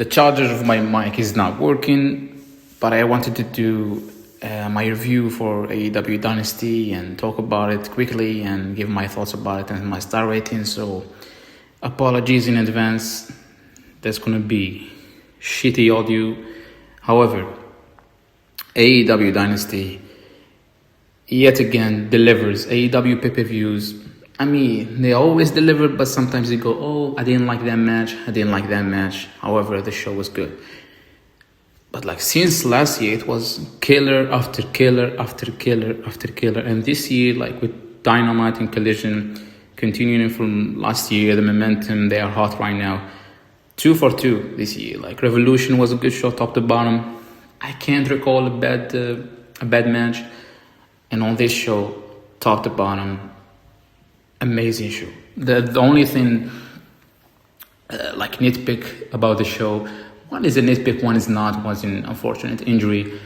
The charger of my mic is not working, but I wanted to do my review for AEW Dynasty and talk about it quickly and give my thoughts about it and my star rating. So apologies in advance. There's gonna be shitty audio. However, AEW Dynasty yet again delivers. AEW pay-per-views, I mean, they always deliver, but sometimes they go, oh, I didn't like that match. However, the show was good. But like since last year, it was killer after killer after killer after killer. And this year, like with Dynamite and Collision continuing from last year, the momentum, they are hot right now. 2 for 2 this year. Like Revolution was a good show top to bottom. I can't recall a bad match. And on this show, top to bottom, amazing show. The only thing like nitpick about the show, one is a nitpick, one is not, was an unfortunate injury.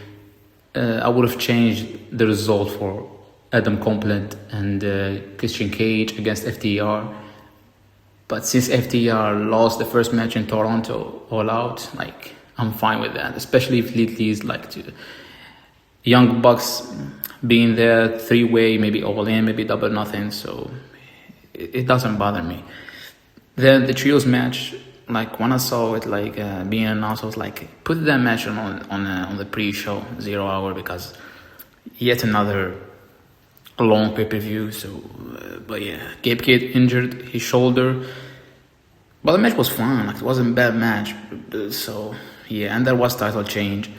I would have changed the result for Adam Copeland and Christian Cage against FTR. But since FTR lost the first match in Toronto all out, like I'm fine with that, especially if it leads like to Young Bucks being there, three-way, maybe all in, maybe double nothing, so it doesn't bother me. Then the trios match, like when I saw it like being announced, I was like, put that match on the pre-show 0 hour, because yet another long pay-per-view. So, but yeah, Gabe Kidd injured his shoulder, but the match was fun. Like it wasn't a bad match. So yeah, and there was title change.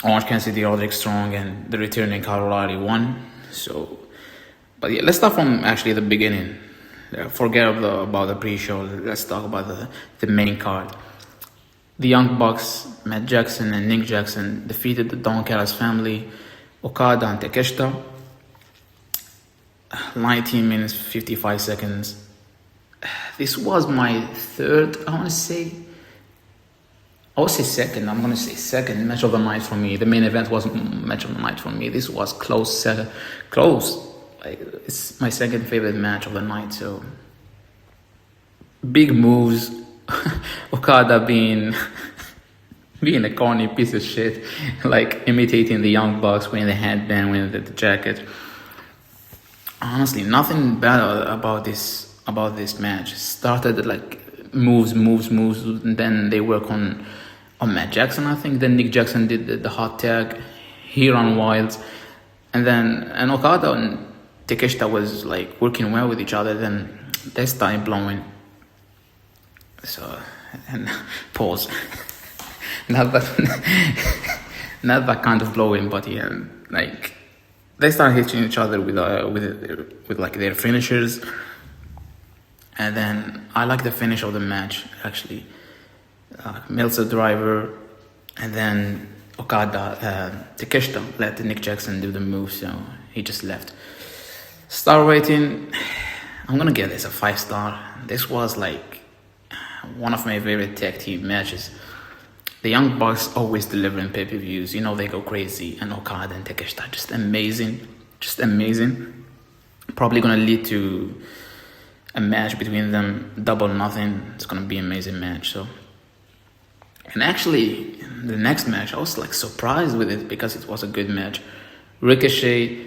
Orange Cassidy, Roderick Strong, and the returning Kyle O'Reilly won. So, but yeah, let's start from actually the beginning. Forget about the pre-show. Let's talk about the main card. The Young Bucks, Matt Jackson and Nick Jackson, defeated the Don Callis family, Okada and Takeshita. 19 minutes, 55 seconds. This was my third, I would say second. I'm going to say second match of the night for me. The main event was match of the night for me. This was close. Like, it's my second favorite match of the night. So big moves. Okada being a corny piece of shit, like imitating the Young Bucks, wearing the headband, wearing the jacket. Honestly, nothing bad about this match. Started like moves, and then they work on Matt Jackson, I think. Then Nick Jackson did the hot tag. He ran wild, and Okada and Takeshita was like working well with each other. Then they started blowing. So, and pause. not that kind of blowing, but yeah, like they started hitting each other with like their finishers. And then I like the finish of the match actually. Meltzer driver, and then Okada, Takeshita let Nick Jackson do the move, so he just left. Star rating, I'm gonna give this a 5-star. This was like one of my favorite tag team matches. The Young Bucks always deliver in pay-per-views. You know, they go crazy, and Okada and Takeshita just amazing. Probably gonna lead to a match between them, double nothing. It's gonna be an amazing match. So, and actually, the next match, I was like surprised with it because it was a good match. Ricochet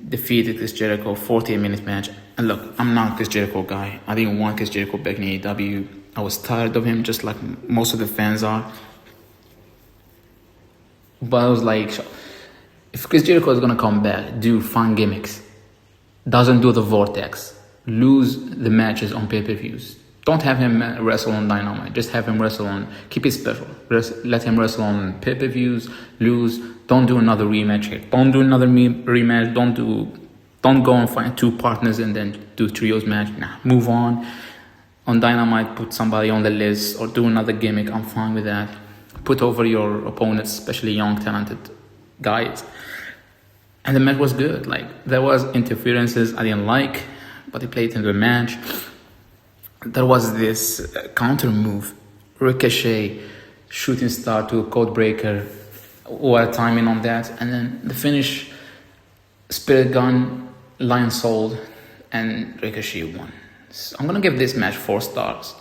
defeated Chris Jericho, 48-minute match. And look, I'm not a Chris Jericho guy. I didn't want Chris Jericho back in AEW. I was tired of him, just like most of the fans are. But I was like, if Chris Jericho is gonna come back, do fun gimmicks. Doesn't do the vortex. Lose the matches on pay-per-views. Don't have him wrestle on Dynamite. Just have him wrestle on, keep it special. Let him wrestle on pay-per-views, lose. Don't do another rematch here. Don't do another rematch. Don't go and find two partners and then do trios match. Nah, move on. On Dynamite, put somebody on the list or do another gimmick. I'm fine with that. Put over your opponents, especially young, talented guys. And the match was good. Like, there was interferences I didn't like, but they played into the match. There was this counter move, Ricochet, shooting star to a code breaker. What timing on that. And then the finish, Spirit Gun, Lion Soul, and Ricochet won. So I'm going to give this match 4 stars.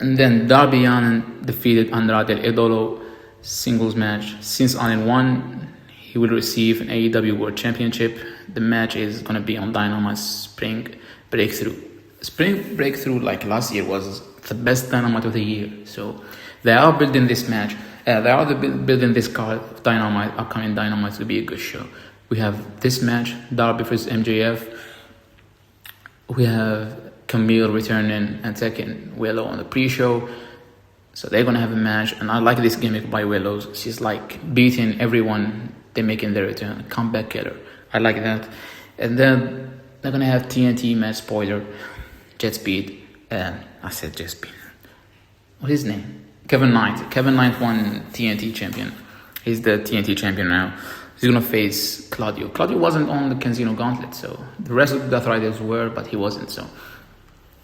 And then Darby Allin defeated Andrade El Idolo singles match. Since Allin won, he will receive an AEW World Championship. The match is going to be on Dynamite Spring Breakthrough. Spring Breakthrough, like last year, was the best Dynamite of the year. So they are building this match. They are building this card, Dynamite, upcoming Dynamite, to be a good show. We have this match, Darby vs MJF. We have Camille returning and taking Willow on the pre-show. So they're gonna have a match, and I like this gimmick by Willow. She's like beating everyone they're making their return, comeback killer. I like that. And then they're gonna have TNT match, spoiler, Jet Speed. I said Jet Speed. What's his name? Kevin Knight. Kevin Knight won TNT champion. He's the TNT champion now. He's gonna face Claudio. Claudio wasn't on the Casino Gauntlet, so the rest of the Death Riders were, but he wasn't. So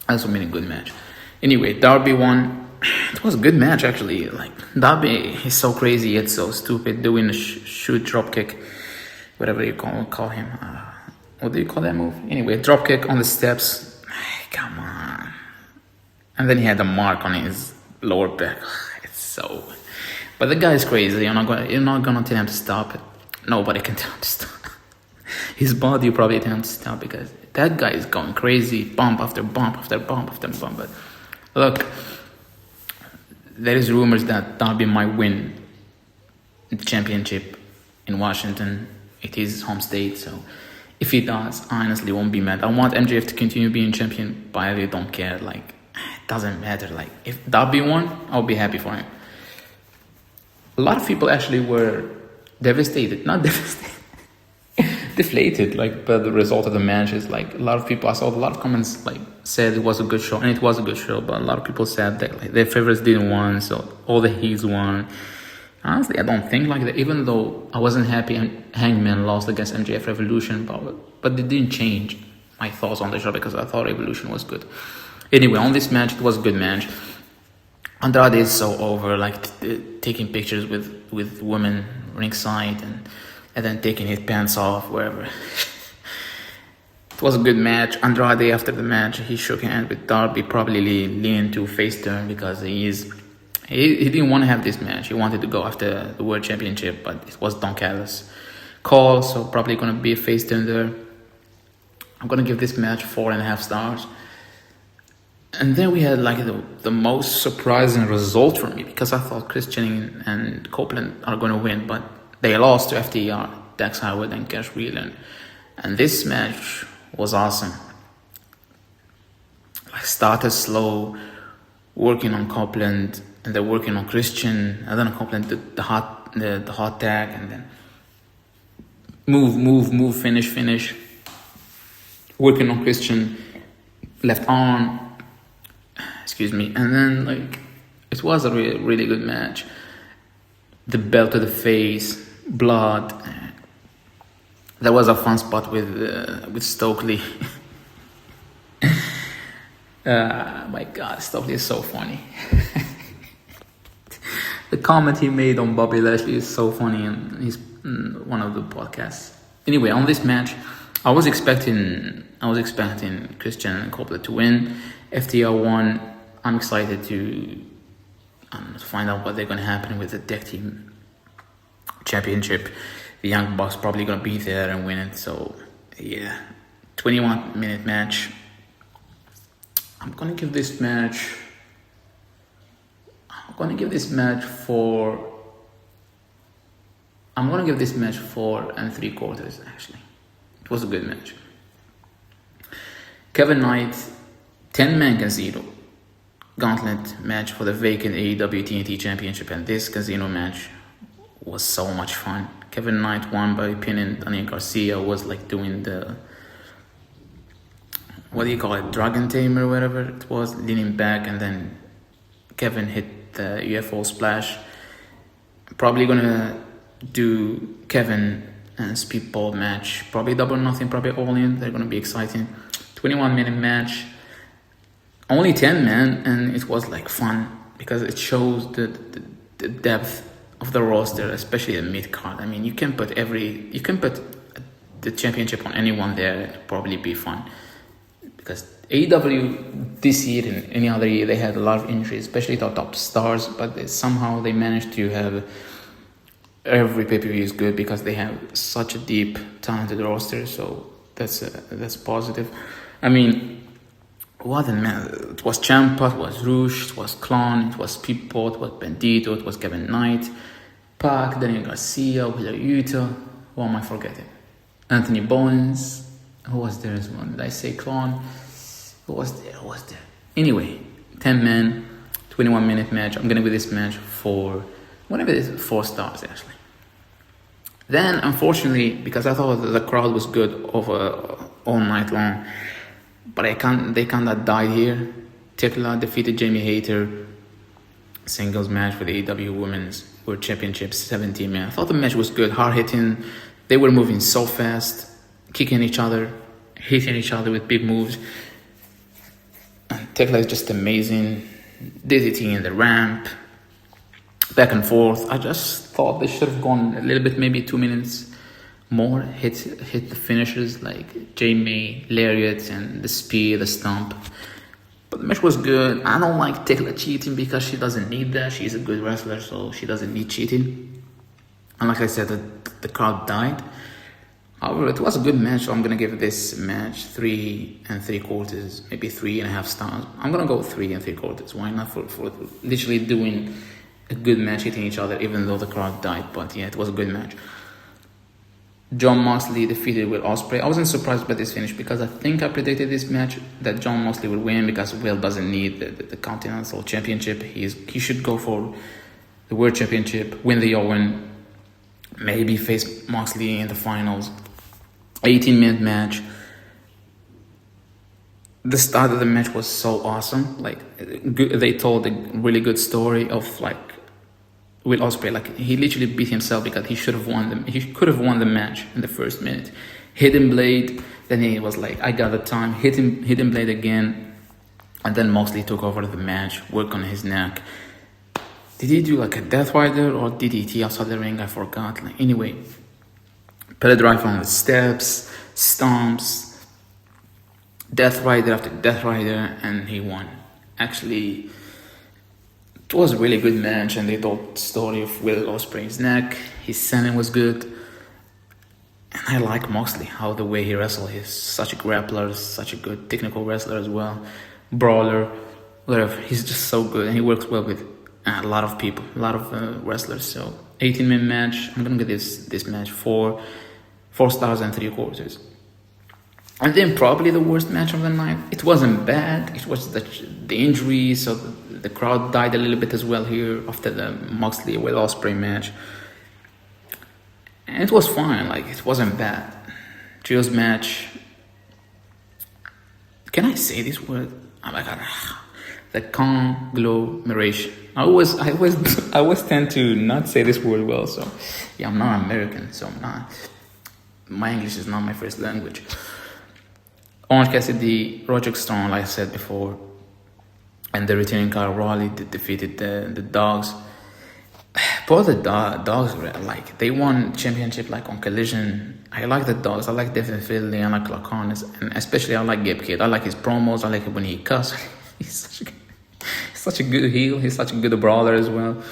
that's a really good match. Anyway, Darby won. It was a good match actually. Like Darby is so crazy yet so stupid, doing a shoot drop kick, whatever you call him. What do you call that move? Anyway, drop kick on the steps. Come on. And then he had a mark on his lower back. It's so. But the guy is crazy. You're not gonna tell him to stop it. Nobody can tell him to stop. His body probably tell him to stop because that guy is going crazy, bump after bump after bump after bump. But look, there is rumors that Darby might win the championship in Washington. It is his home state, so if he does, I honestly won't be mad. I want MJF to continue being champion, but I really don't care. Like, it doesn't matter. Like, if Darby won, I'll be happy for him. A lot of people actually were devastated, not devastated. Deflated, like, by the result of the matches. Like, a lot of people, I saw a lot of comments, like, said it was a good show, and it was a good show, but a lot of people said that, like, their favorites didn't win, so all the heels won. Honestly, I don't think like that, even though I wasn't happy Hangman lost against MJF Revolution, but it didn't change my thoughts on the show because I thought Revolution was good. Anyway, on this match, it was a good match. Andrade is so over, like, taking pictures with women ringside and then taking his pants off wherever. It was a good match. Andrade, after the match, he shook hands with Darby, probably leaning to face turn because he didn't want to have this match. He wanted to go after the World Championship, but it was Don Callis' call, so probably going to be a face turn there. I'm going to give this match 4.5 stars. And then we had like the most surprising result for me because I thought Christian and Copeland are going to win, but they lost to FTR, Dax Howard and Cash Wheeler. And this match was awesome. I started slow, working on Copeland, and then working on Christian, and then Copeland did the hot tag, and then move, finish. Working on Christian, left arm, and then like it was a really good match. The belt to the face, blood. There was a fun spot with Stokely. My God, Stokely is so funny. The comment he made on Bobby Lashley is so funny, and he's one of the podcasts. Anyway, on this match, I was expecting Christian and Copeland to win. FTR won. I'm excited to find out what they're going to happen with the Tag Team Championship. The Young Bucks probably going to be there and win it. So, yeah. 21-minute match. I'm going to give this match 4 3/4 actually. It was a good match. Kevin Knight, 10-man Casino Gauntlet match for the vacant AEW TNT Championship, and this Casino match was so much fun. Kevin Knight won by pinning Daniel Garcia, was like doing the, what do you call it, Dragon Tamer or whatever it was, leaning back, and then Kevin hit the UFO splash. Probably gonna do Kevin and Speedball match, probably Double or Nothing, probably All In. They're gonna be exciting. 21-minute match, only 10 men, and it was like fun because it shows the depth of the roster, especially the mid card. I mean, you can put the championship on anyone there. It'll probably be fun because AEW this year and any other year, they had a lot of injuries, especially the top stars, but somehow they managed to have every pay-per-view is good because they have such a deep, talented roster, so that's positive. I mean, what a man. It was Ciampa, it was Rush, it was Klon, it was Peapod, it was Bandito, it was Kevin Knight, Pac, Daniel Garcia, Wheeler Yuta. What am I forgetting? Anthony Bowens. Who was there as well? Did I say Klon? Who was there? Anyway, 10 men, 21-minute match. I'm gonna give this match whatever it is, 4 stars actually. Then, unfortunately, because I thought the crowd was good over all night long, but they kinda died here. Tekla defeated Jamie Hayter. Singles match for the AEW Women's World Championship, 17 men. I thought the match was good, hard hitting. They were moving so fast, kicking each other, hitting each other with big moves. Tekla is just amazing. DDT in the ramp, back and forth. I just thought they should have gone a little bit, maybe 2 minutes more. Hit the finishers like Jamie, Lariat, and the spear, the stomp. But the match was good. I don't like Tekla cheating because she doesn't need that. She's a good wrestler, so she doesn't need cheating. And like I said, the crowd died. However, it was a good match, so I'm gonna give this match 3 3/4, maybe 3.5 stars. I'm gonna go 3 3/4. Why not? For literally doing a good match, hitting each other, even though the crowd died. But yeah, it was a good match. Jon Moxley defeated Will Ospreay. I wasn't surprised by this finish because I think I predicted this match that Jon Moxley would win because Will doesn't need the Continental Championship. He should go for the World Championship, win the Owen, maybe face Moxley in the finals. 18-minute match. The start of the match was so awesome. Like, they told a really good story of like Will Ospreay. Like, he literally beat himself because he should have won them. He could have won the match in the first minute. Hidden Blade. Then he was like, I got the time. Hidden Blade again. And then Moxley took over the match. Worked on his neck. Did he do like a Death Rider or DDT outside the ring? I forgot. Like, anyway. Pellet drive on the steps, stomps, Death Rider after Death Rider, and he won. Actually, it was a really good match, and they told the story of Will Ospreay's neck. His selling was good, and I like Moxley, how the way he wrestles. He's such a grappler, such a good technical wrestler as well, brawler, whatever. He's just so good, and he works well with a lot of people, a lot of wrestlers. So 18-minute match. I'm gonna give this match 4 stars and 3/4. And then probably the worst match of the night. It wasn't bad. It was the injury, so the crowd died a little bit as well here after the Moxley Will Ospreay match. And it was fine. Like, it wasn't bad. Trios match. Can I say this word? Oh my god. The conglomeration. I always tend to not say this word well. So yeah, I'm not American, so I'm not. My English is not my first language. Orange Cassidy, Roderick Strong, like I said before, and the returning Kyle Raleigh defeated the Dogs. Both the Dogs, like, they won championship like on Collision. I like the Dogs. I like Devin Finlay. I like Clark Harness, and especially I like Gabe Kidd. I like his promos. I like it when he cusses. He's such a good heel. He's such a good brawler as well.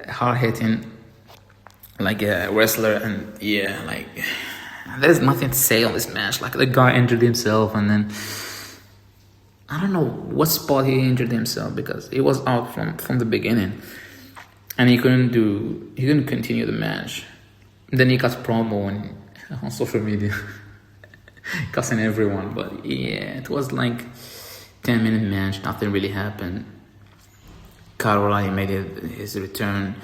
Hard hitting, like a wrestler, and yeah, like, there's nothing to say on this match. Like, the guy injured himself, and then I don't know what spot he injured himself because he was out from the beginning, and he couldn't continue the match. Then he got promo on social media, cussing everyone. But yeah, it was like 10-minute match. Nothing really happened. Kyle O'Reilly made his return,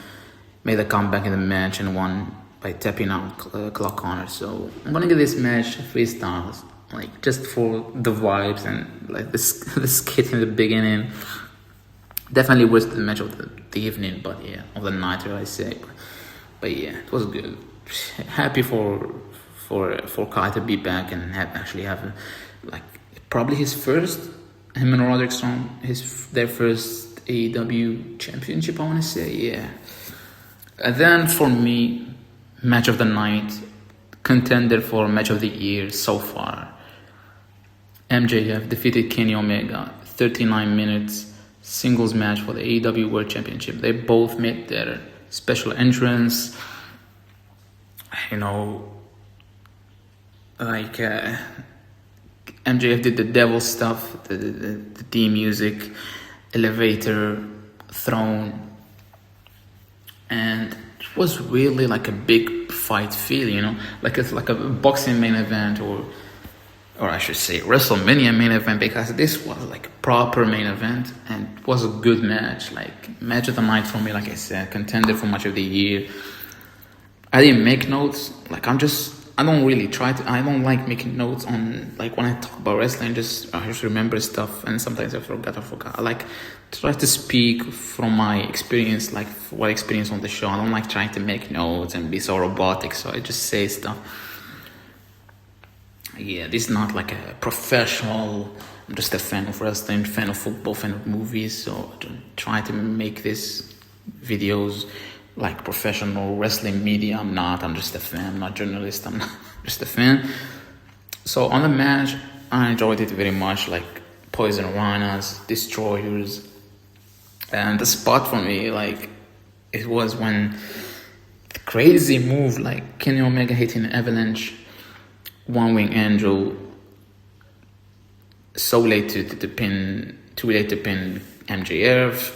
made a comeback in the match, and won by tapping out Clark Connor. So I'm gonna give this match 3 stars, like, just for the vibes and like the skit in the beginning. Definitely was the match of the evening, but yeah, of the night, I say. But yeah, it was good. Happy for Kai to be back and actually have like probably his first, him and Roderick Strong, their first AEW championship, I want to say. Yeah. And then for me, match of the night, contender for match of the year so far, MJF defeated Kenny Omega 39 minutes singles match for the AEW World Championship. They both made their special entrance. You know, like MJF did the devil stuff, the theme music, elevator, throne, and it was really like a big fight feel, you know, like it's like a boxing main event, or I should say WrestleMania main event, because this was like a proper main event and it was a good match, like match of the night for me. Like I said, contender for match of the year. I didn't make notes, like I don't like making notes on, like when I talk about wrestling, I just remember stuff, and sometimes I forgot. I like to try to speak from my experience, like what I experienced on the show. I don't like trying to make notes and be so robotic, so I just say stuff. Yeah, this is not like a professional, I'm just a fan of wrestling, fan of football, fan of movies, so I try to make these videos like professional wrestling media. I'm just a fan. I'm not a journalist. I'm not just a fan. So on the match, I enjoyed it very much, like Poison Rhinos, Destroyers. And the spot for me, like, it was when the crazy move, like Kenny Omega hitting an avalanche, One Wing Angel, too late to pin MJF.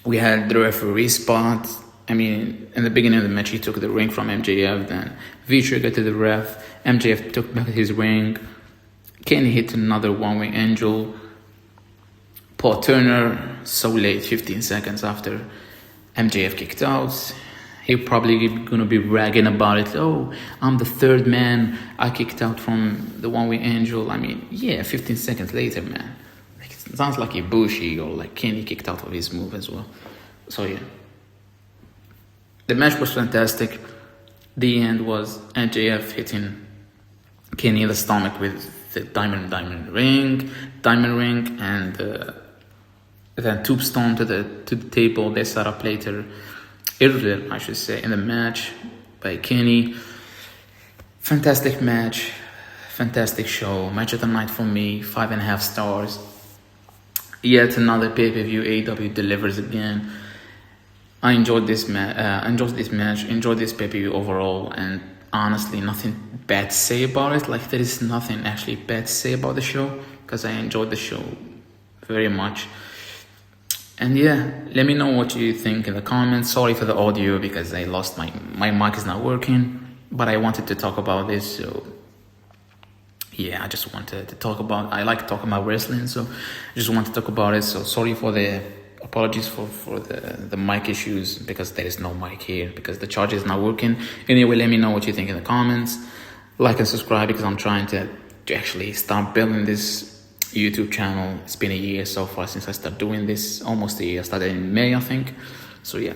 We had the referee spot. I mean, in the beginning of the match, he took the ring from MJF, then V-trigger to the ref. MJF took back his ring. Kenny hit another One Wing Angel. Paul Turner, so late, 15 seconds after MJF kicked out. He probably gonna be bragging about it. Oh, I'm the third man I kicked out from the One Wing Angel. I mean, yeah, 15 seconds later, man. Like, it sounds like Ibushi or like Kenny kicked out of his move as well. So yeah, the match was fantastic. The end was MJF hitting Kenny in the stomach with the diamond ring, and then tombstone to the table they set up later. Earlier, I should say, in the match by Kenny. Fantastic match, fantastic show, match of the night for me, 5.5 stars. Yet another pay-per-view, AEW delivers again. I enjoyed this match, enjoyed this pay-per-view overall, and honestly, nothing bad to say about it. Like, there is nothing actually bad to say about the show, because I enjoyed the show very much. And yeah, let me know what you think in the comments. Sorry for the audio, because I lost my mic is not working, but I wanted to talk about this, so yeah, I just wanted to talk about, I like talking about wrestling, so I just want to talk about it. So sorry for the apologies for the mic issues, because there is no mic here, because the charger is not working. Anyway, let me know what you think in the comments. Like and subscribe, because I'm trying to actually start building this YouTube channel. It's been a year so far since I started doing this, almost a year. I started in May, I think. So yeah.